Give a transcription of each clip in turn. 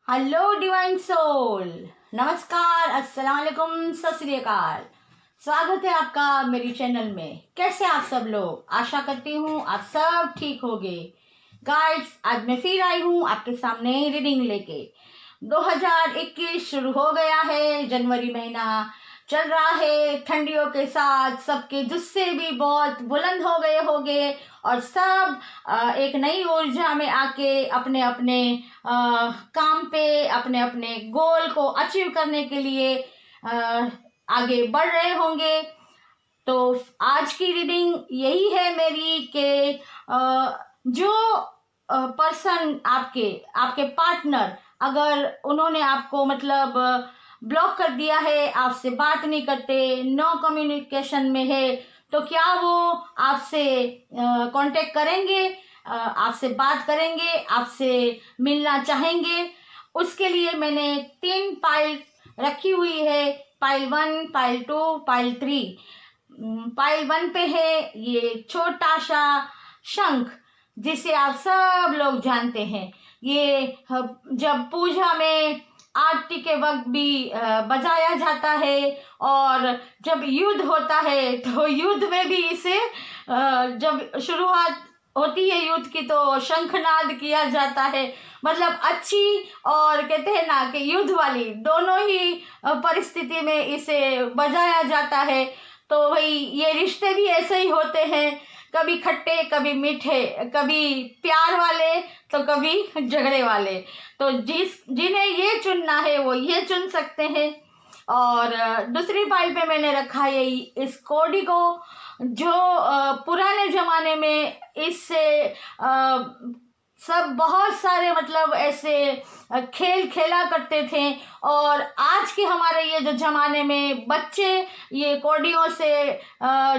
Hello divine soul, नमस्कार, अस्सलाम वालेकुम, सत श्री अकाल। स्वागत है आपका मेरी चैनल में। कैसे आप सब लोग? आशा करती हूँ आप सब ठीक होंगे। गाइड्स, आज मैं फिर आई हूँ आपके सामने रीडिंग लेके। 2021 शुरू हो गया है, जनवरी महीना चल रहा है। ठंडियों के साथ सबके जुस्से भी बहुत बुलंद हो गए होंगे और सब एक नई ऊर्जा में आके अपने अपने काम पे, अपने अपने गोल को अचीव करने के लिए आगे बढ़ रहे होंगे। तो आज की रीडिंग यही है मेरी कि जो पर्सन आपके आपके पार्टनर, अगर उन्होंने आपको मतलब ब्लॉक कर दिया है, आपसे बात नहीं करते, नो कम्युनिकेशन में है, तो क्या वो आपसे कांटेक्ट करेंगे, आपसे बात करेंगे, आपसे मिलना चाहेंगे? उसके लिए मैंने 3 पाइल रखी हुई है। Pile 1, pile 2, pile 3। पाइल 1 पे है ये छोटा सा शंख, जिसे आप सब लोग जानते हैं। ये जब पूजा में आरती के वक्त भी बजाया जाता है, और जब युद्ध होता है तो युद्ध में भी इसे जब शुरुआत होती है युद्ध की तो शंखनाद किया जाता है। मतलब अच्छी और कहते हैं ना कि युद्ध वाली दोनों ही परिस्थिति में इसे बजाया जाता है। तो भाई ये रिश्ते भी ऐसे ही होते हैं, कभी खट्टे, कभी मीठे, कभी प्यार वाले, तो कभी झगड़े वाले। तो जिन्हें ये चुनना है वो ये चुन सकते हैं। और दूसरी पाइल पे मैंने रखा है इस कोडी को, जो पुराने जमाने में इससे सब बहुत सारे मतलब ऐसे खेल खेला करते थे। और आज के हमारे ये जो जमाने में बच्चे ये कौडियों से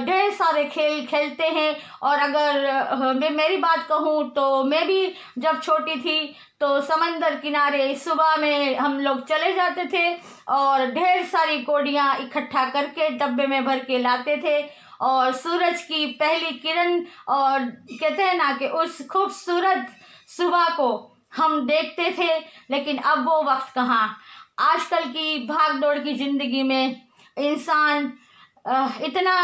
ढेर सारे खेल खेलते हैं। और अगर मैं मेरी बात कहूँ तो मैं भी जब छोटी थी तो समंदर किनारे सुबह में हम लोग चले जाते थे और ढेर सारी कौडियाँ इकट्ठा करके डब्बे में भर के लाते थे, और सूरज की पहली किरण और कहते हैं ना कि उस खूबसूरत सुबह को हम देखते थे। लेकिन अब वो वक्त कहाँ। आजकल की भाग दौड़ की जिंदगी में इंसान इतना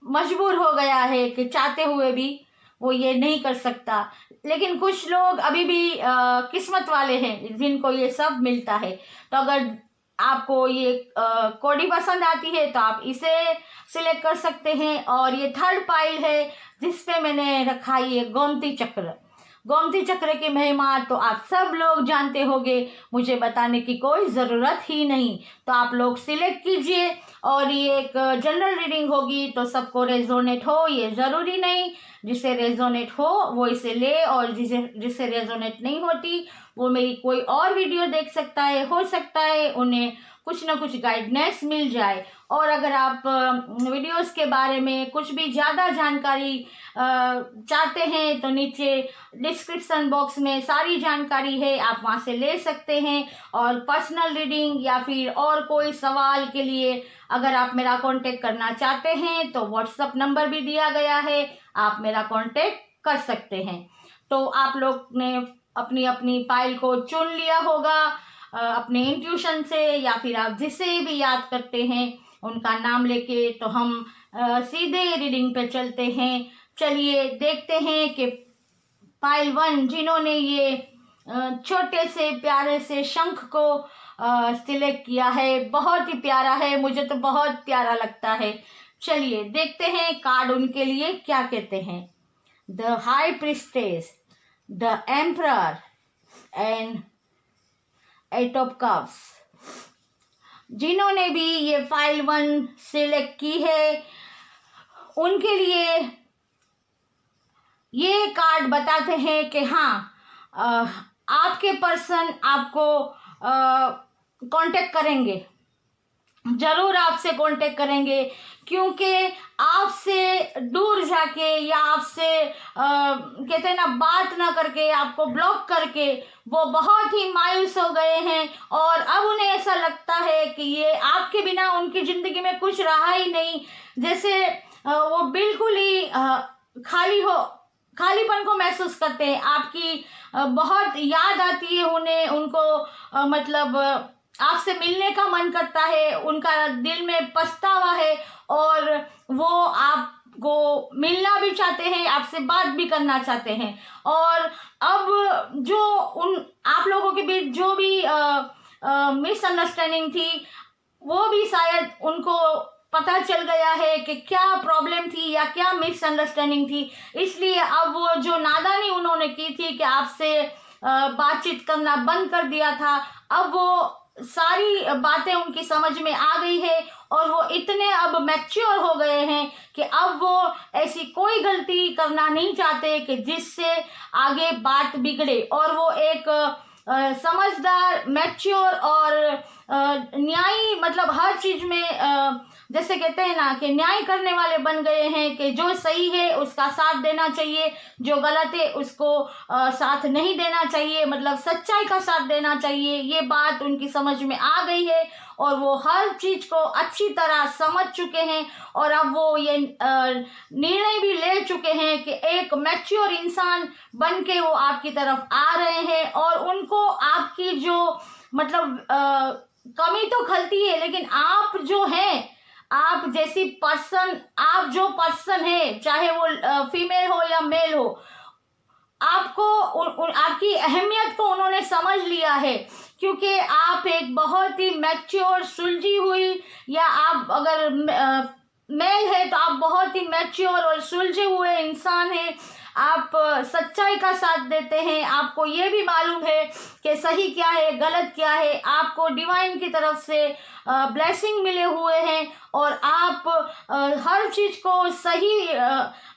मजबूर हो गया है कि चाहते हुए भी वो ये नहीं कर सकता। लेकिन कुछ लोग अभी भी किस्मत वाले हैं जिनको ये सब मिलता है। तो अगर आपको ये कोडी पसंद आती है तो आप इसे सिलेक्ट कर सकते हैं। और ये थर्ड पाइल है जिसपे मैंने रखा ये गोमती चक्र। गोमती चक्र की महिमा तो आप सब लोग जानते होंगे, मुझे बताने की कोई ज़रूरत ही नहीं। तो आप लोग सिलेक्ट कीजिए। और ये एक जनरल रीडिंग होगी तो सबको रेजोनेट हो ये ज़रूरी नहीं। जिसे रेजोनेट हो वो इसे ले, और जिसे रेजोनेट नहीं होती वो मेरी कोई और वीडियो देख सकता है। हो सकता है उन्हें कुछ ना कुछ गाइडेंस मिल जाए। और अगर आप वीडियोस के बारे में कुछ भी ज़्यादा जानकारी चाहते हैं तो नीचे डिस्क्रिप्शन बॉक्स में सारी जानकारी है, आप वहां से ले सकते हैं। और पर्सनल रीडिंग या फिर और कोई सवाल के लिए अगर आप मेरा कांटेक्ट करना चाहते हैं तो व्हाट्सएप नंबर भी दिया गया है, आप मेरा कांटेक्ट कर सकते हैं। तो आप लोग ने अपनी अपनी पाइल को चुन लिया होगा अपने इंट्यूशन से, या फिर आप जिसे भी याद करते हैं उनका नाम लेके। तो हम सीधे रीडिंग पे चलते हैं। चलिए देखते हैं कि पाइल 1 जिन्होंने ये छोटे से प्यारे से शंख को सिलेक्ट किया है, बहुत ही प्यारा है, मुझे तो बहुत प्यारा लगता है। चलिए देखते हैं कार्ड उनके लिए क्या कहते हैं। The high priestess, the emperor and 8 of cups. जिन्होंने भी ये पाइल 1 सिलेक्ट की है उनके लिए ये कार्ड बताते हैं कि हाँ, आपके पर्सन आपको कांटेक्ट करेंगे, जरूर आपसे कांटेक्ट करेंगे। क्योंकि आपसे दूर जाके या आपसे कहते हैं ना बात ना करके, आपको ब्लॉक करके वो बहुत ही मायूस हो गए हैं। और अब उन्हें ऐसा लगता है कि ये आपके बिना उनकी जिंदगी में कुछ रहा ही नहीं, जैसे वो बिल्कुल ही खाली हो खालीपन को महसूस करते हैं, आपकी बहुत याद आती है उन्हें, उनको मतलब आपसे मिलने का मन करता है, उनका दिल में पछतावा है और वो आपको मिलना भी चाहते हैं, आपसे बात भी करना चाहते हैं। और अब जो उन आप लोगों के बीच जो भी मिसअंडरस्टैंडिंग थी, वो भी शायद उनको पता चल गया है कि क्या प्रॉब्लम थी या क्या मिसअंडरस्टैंडिंग थी। इसलिए अब वो जो नादानी उन्होंने की थी कि आपसे बातचीत करना बंद कर दिया था, अब वो सारी बातें उनकी समझ में आ गई है और वो इतने अब मैच्योर हो गए हैं कि अब वो ऐसी कोई गलती करना नहीं चाहते कि जिससे आगे बात बिगड़े। और वो एक समझदार, मैच्योर और न्यायी, मतलब हर चीज में जैसे कहते हैं ना कि न्याय करने वाले बन गए हैं कि जो सही है उसका साथ देना चाहिए, जो गलत है उसको साथ नहीं देना चाहिए, मतलब सच्चाई का साथ देना चाहिए। ये बात उनकी समझ में आ गई है और वो हर चीज को अच्छी तरह समझ चुके हैं और अब वो ये निर्णय भी ले चुके हैं कि एक मैच्योर इंसान बन के वो आपकी तरफ आ रहे हैं। और उनको आपकी जो मतलब कमी तो खलती है, लेकिन आप जो हैं, आप जैसी पर्सन, आप जो पर्सन है, चाहे वो फीमेल हो या मेल हो, आपको आपकी अहमियत को उन्होंने समझ लिया है। क्योंकि आप एक बहुत ही मैच्योर, सुलझी हुई, या आप अगर मेल है तो आप बहुत ही मैच्योर और सुलझे हुए इंसान हैं। आप सच्चाई का साथ देते हैं, आपको ये भी मालूम है कि सही क्या है, गलत क्या है, आपको डिवाइन की तरफ से ब्लेसिंग मिले हुए हैं और आप हर चीज को सही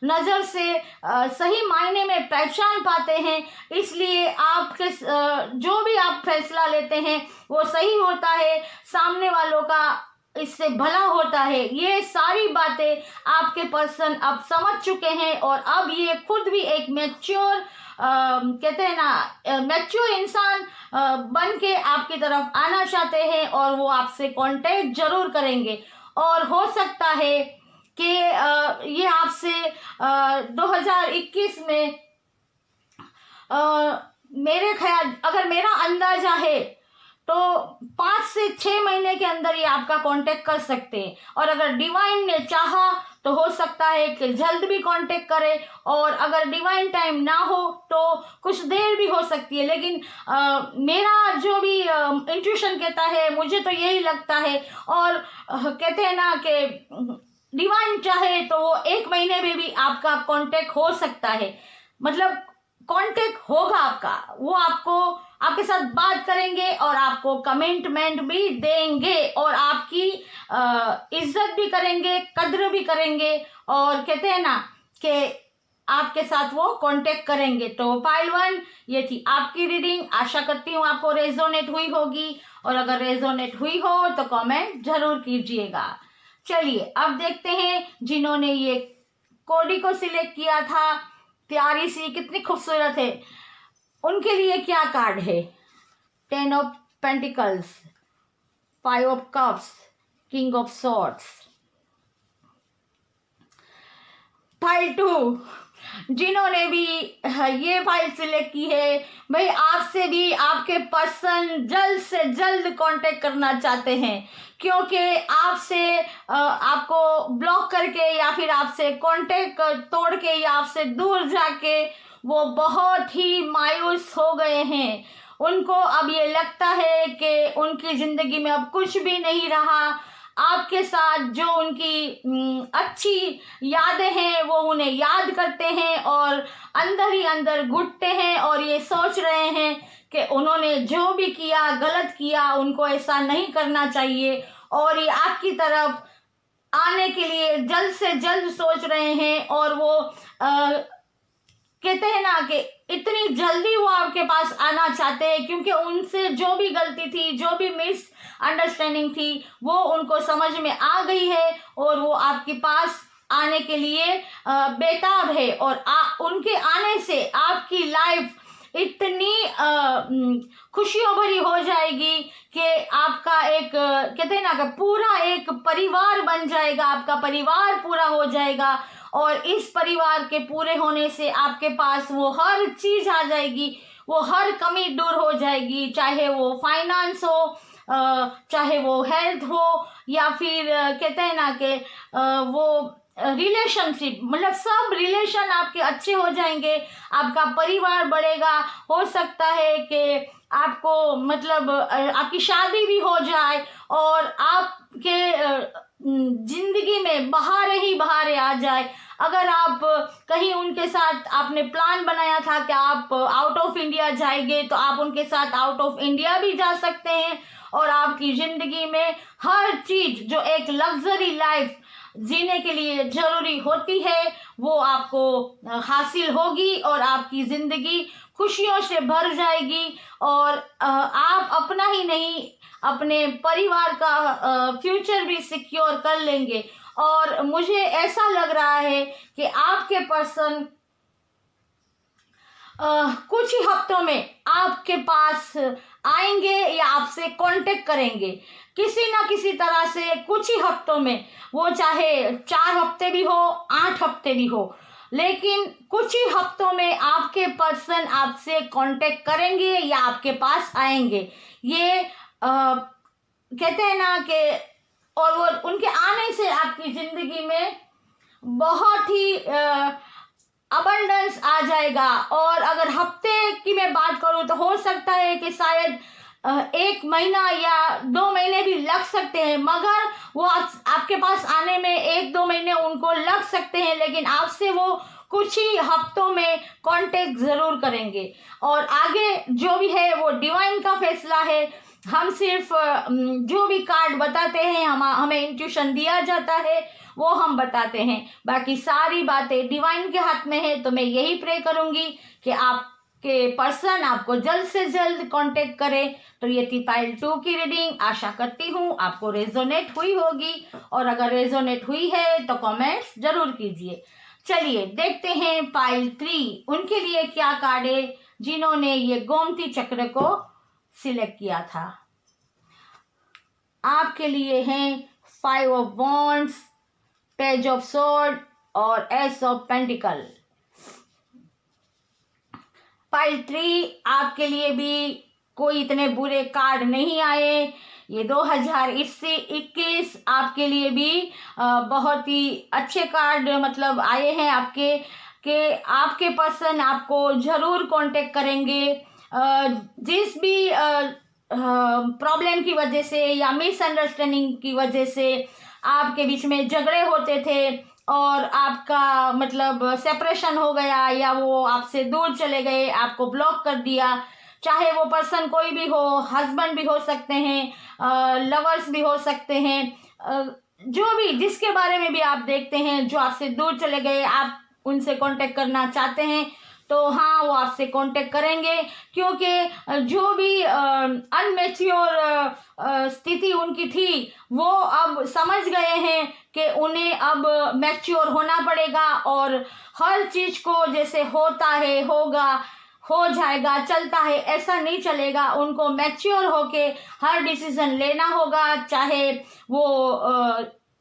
नज़र से सही मायने में पहचान पाते हैं। इसलिए आपके जो भी आप फैसला लेते हैं वो सही होता है, सामने वालों का इससे भला होता है। ये सारी बातें आपके पर्सन अब समझ चुके हैं और अब ये खुद भी एक मैच्योर कहते हैं ना मैच्योर इंसान बन के आपकी तरफ आना चाहते हैं और वो आपसे कांटेक्ट जरूर करेंगे। और हो सकता है कि ये आपसे 2021 में मेरे ख्याल, अगर मेरा अंदाजा है तो 5 से 6 महीने के अंदर ये आपका कांटेक्ट कर सकते हैं। और अगर डिवाइन ने चाहा तो हो सकता है कि जल्द भी कांटेक्ट करे, और अगर डिवाइन टाइम ना हो तो कुछ देर भी हो सकती है। लेकिन मेरा जो भी इंट्यूशन कहता है, मुझे तो यही लगता है। और कहते हैं ना कि डिवाइन चाहे तो वो 1 महीने में भी आपका कांटेक्ट हो सकता है, मतलब कांटेक्ट होगा आपका, वो आपको आपके साथ बात करेंगे और आपको कमिटमेंट भी देंगे और आपकी इज्जत भी करेंगे, कद्र भी करेंगे, और कहते हैं ना कि आपके साथ वो कांटेक्ट करेंगे। तो पाइल 1 ये थी आपकी रीडिंग। आशा करती हूँ आपको रेजोनेट हुई होगी, और अगर रेजोनेट हुई हो तो कमेंट जरूर कीजिएगा। चलिए अब देखते हैं जिन्होंने ये कोडी को सिलेक्ट किया था, प्यारी सी, कितनी खूबसूरत है, उनके लिए क्या कार्ड है। 10 of pentacles, 5 of cups, king of swords, file 2। जिन्होंने भी ये फाइल सिलेक्ट की है, भाई आपसे भी आपके पर्सन जल्द से जल्द कांटेक्ट करना चाहते हैं, क्योंकि आपसे आपको ब्लॉक करके या फिर आपसे कांटेक्ट तोड़ के या आपसे दूर जाके वो बहुत ही मायूस हो गए हैं। उनको अब ये लगता है कि उनकी जिंदगी में अब कुछ भी नहीं रहा। आपके साथ जो उनकी अच्छी यादें हैं वो उन्हें याद करते हैं और अंदर ही अंदर घुटते हैं और ये सोच रहे हैं कि उन्होंने जो भी किया गलत किया, उनको ऐसा नहीं करना चाहिए, और ये आपकी तरफ आने के लिए जल्द से जल्द सोच रहे हैं। और वो कहते हैं ना कि इतनी जल्दी वो आपके पास आना चाहते हैं, क्योंकि उनसे जो भी गलती थी, जो भी मिस अंडरस्टैंडिंग थी, वो उनको समझ में आ गई है और वो आपके पास आने के लिए बेताब है। और उनके आने से आपकी लाइफ इतनी खुशियों भरी हो जाएगी कि आपका एक कहते हैं ना कि पूरा एक परिवार बन जाएगा, आपका परिवार पूरा हो जाएगा और इस परिवार के पूरे होने से आपके पास वो हर चीज़ आ जाएगी, वो हर कमी दूर हो जाएगी, चाहे वो फाइनेंस हो, चाहे वो हेल्थ हो, या फिर कहते हैं ना कि वो रिलेशनशिप, मतलब सब रिलेशन आपके अच्छे हो जाएंगे, आपका परिवार बढ़ेगा। हो सकता है कि आपको मतलब आपकी शादी भी हो जाए और आपके जिंदगी में बहारें ही बहारें आ जाए। अगर आप कहीं उनके साथ आपने प्लान बनाया था कि आप आउट ऑफ इंडिया जाएंगे, तो आप उनके साथ आउट ऑफ इंडिया भी जा सकते हैं और आपकी ज़िंदगी में हर चीज़ जो एक लग्जरी लाइफ जीने के लिए ज़रूरी होती है वो आपको हासिल होगी और आपकी ज़िंदगी खुशियों से भर जाएगी। और आप अपना ही नहीं, अपने परिवार का फ्यूचर भी सिक्योर कर लेंगे। और मुझे ऐसा लग रहा है कि आपके पर्सन कुछ ही हफ्तों में आपके पास आएंगे या आपसे कांटेक्ट करेंगे किसी ना किसी तरह से, कुछ ही हफ्तों में, वो चाहे 4 हफ्ते भी हो, 8 हफ्ते भी हो, लेकिन कुछ ही हफ्तों में आपके पर्सन आपसे कांटेक्ट करेंगे या आपके पास आएंगे। ये कहते हैं ना कि और वो उनके आने से आपकी ज़िंदगी में बहुत ही अबंडेंस आ जाएगा। और अगर हफ्ते की मैं बात करूं तो हो सकता है कि शायद 1 महीना या 2 महीने भी लग सकते हैं, मगर वो आपके पास आने में 1-2 महीने उनको लग सकते हैं, लेकिन आपसे वो कुछ ही हफ्तों में कांटेक्ट ज़रूर करेंगे। और आगे जो भी है वो डिवाइन का फैसला है। हम सिर्फ जो भी कार्ड बताते हैं, हमें इंट्यूशन दिया जाता है वो हम बताते हैं, बाकी सारी बातें डिवाइन के हाथ में है। तो मैं यही प्रे करूंगी कि आपके पर्सन आपको जल्द से जल्द कांटेक्ट करे। तो ये थी पाइल 2 की रीडिंग। आशा करती हूँ आपको रेजोनेट हुई होगी, और अगर रेजोनेट हुई है तो कमेंट्स जरूर कीजिए। चलिए देखते हैं पाइल 3 उनके लिए क्या कार्ड है जिन्होंने ये गोमती चक्र को सिलेक्ट किया था। आपके लिए हैं 5 of wands, page of sword और एस ऑफ पेंटिकल। पाइल 3 आपके लिए भी कोई इतने बुरे कार्ड नहीं आए। ये 2021 आपके लिए भी बहुत ही अच्छे कार्ड मतलब आए हैं आपके, कि आपके पर्सन आपको जरूर कांटेक्ट करेंगे। जिस भी प्रॉब्लम की वजह से या मिसअंडरस्टैंडिंग की वजह से आपके बीच में झगड़े होते थे और आपका मतलब सेपरेशन हो गया, या वो आपसे दूर चले गए, आपको ब्लॉक कर दिया, चाहे वो पर्सन कोई भी हो, हस्बैंड भी हो सकते हैं, लवर्स भी हो सकते हैं, जो भी जिसके बारे में भी आप देखते हैं जो आपसे दूर चले गए, आप उनसे कांटेक्ट करना चाहते हैं तो हाँ वो आपसे कांटेक्ट करेंगे, क्योंकि जो भी अनमेच्योर स्थिति उनकी थी वो अब समझ गए हैं कि उन्हें अब मैच्योर होना पड़ेगा, और हर चीज़ को जैसे होता है होगा, हो जाएगा, चलता है, ऐसा नहीं चलेगा। उनको मैच्योर होके हर डिसीजन लेना होगा, चाहे वो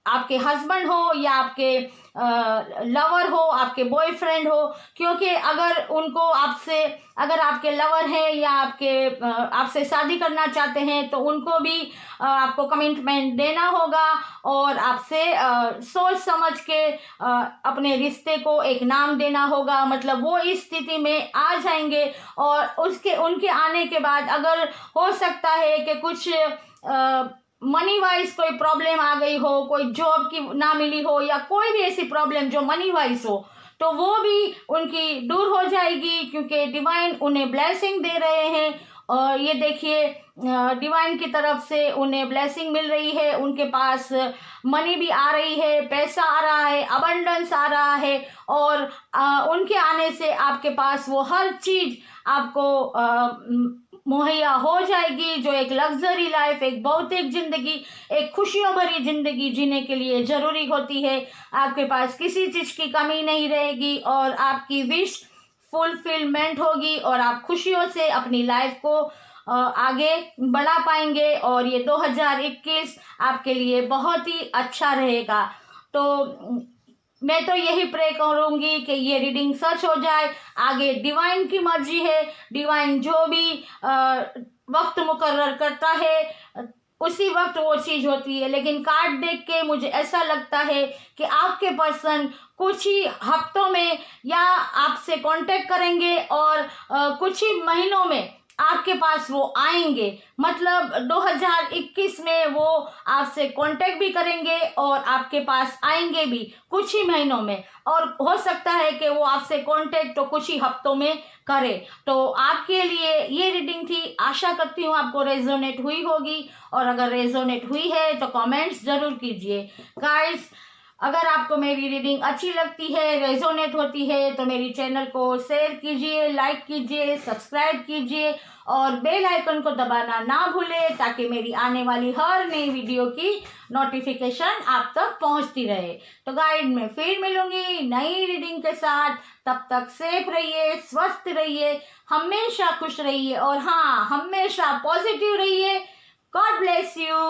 आपके हस्बैंड हो या आपके लवर हो, आपके बॉयफ्रेंड हो, क्योंकि अगर उनको आपसे, अगर आपके लवर हैं या आपसे शादी करना चाहते हैं तो उनको भी आपको कमिटमेंट देना होगा और आपसे सोच समझ के अपने रिश्ते को एक नाम देना होगा। मतलब वो इस स्थिति में आ जाएंगे, और उनके आने के बाद अगर हो सकता है कि कुछ मनी वाइज कोई प्रॉब्लम आ गई हो, कोई जॉब की ना मिली हो, या कोई भी ऐसी प्रॉब्लम जो मनी वाइज हो, तो वो भी उनकी दूर हो जाएगी, क्योंकि डिवाइन उन्हें ब्लेसिंग दे रहे हैं। और ये देखिए डिवाइन की तरफ से उन्हें ब्लेसिंग मिल रही है, उनके पास मनी भी आ रही है, पैसा आ रहा है, अबंडेंस आ रहा है, और उनके आने से आपके पास वो हर चीज़ आपको मुहैया हो जाएगी जो एक लग्जरी लाइफ, एक भौतिक जिंदगी, एक खुशियों भरी जिंदगी जीने के लिए ज़रूरी होती है। आपके पास किसी चीज़ की कमी नहीं रहेगी और आपकी विश फुलफिलमेंट होगी, और आप खुशियों से अपनी लाइफ को आगे बढ़ा पाएंगे। और ये 2021 आपके लिए बहुत ही अच्छा रहेगा। तो मैं तो यही प्रे करूँगी कि ये रीडिंग सच हो जाए। आगे डिवाइन की मर्जी है, डिवाइन जो भी वक्त मुकर्रर करता है उसी वक्त वो चीज़ होती है। लेकिन कार्ड देख के मुझे ऐसा लगता है कि आपके पर्सन कुछ ही हफ्तों में या आपसे कांटेक्ट करेंगे और कुछ ही महीनों में आपके पास वो आएंगे। मतलब 2021 में वो आपसे कांटेक्ट भी करेंगे और आपके पास आएंगे भी कुछ ही महीनों में। और हो सकता है कि वो आपसे कांटेक्ट तो कुछ ही हफ्तों में करे। तो आपके लिए ये रीडिंग थी। आशा करती हूँ आपको रेजोनेट हुई होगी, और अगर रेजोनेट हुई है तो कमेंट्स जरूर कीजिए। गाइस, अगर आपको मेरी रीडिंग अच्छी लगती है, रेजोनेट होती है, तो मेरी चैनल को शेयर कीजिए, लाइक कीजिए, सब्सक्राइब कीजिए और बेल आइकन को दबाना ना भूलें, ताकि मेरी आने वाली हर नई वीडियो की नोटिफिकेशन आप तक पहुंचती रहे। तो गाइड में फिर मिलूंगी नई रीडिंग के साथ। तब तक सेफ रहिए, स्वस्थ रहिए, हमेशा खुश रहिए और हाँ, हमेशा पॉजिटिव रहिए। God bless you.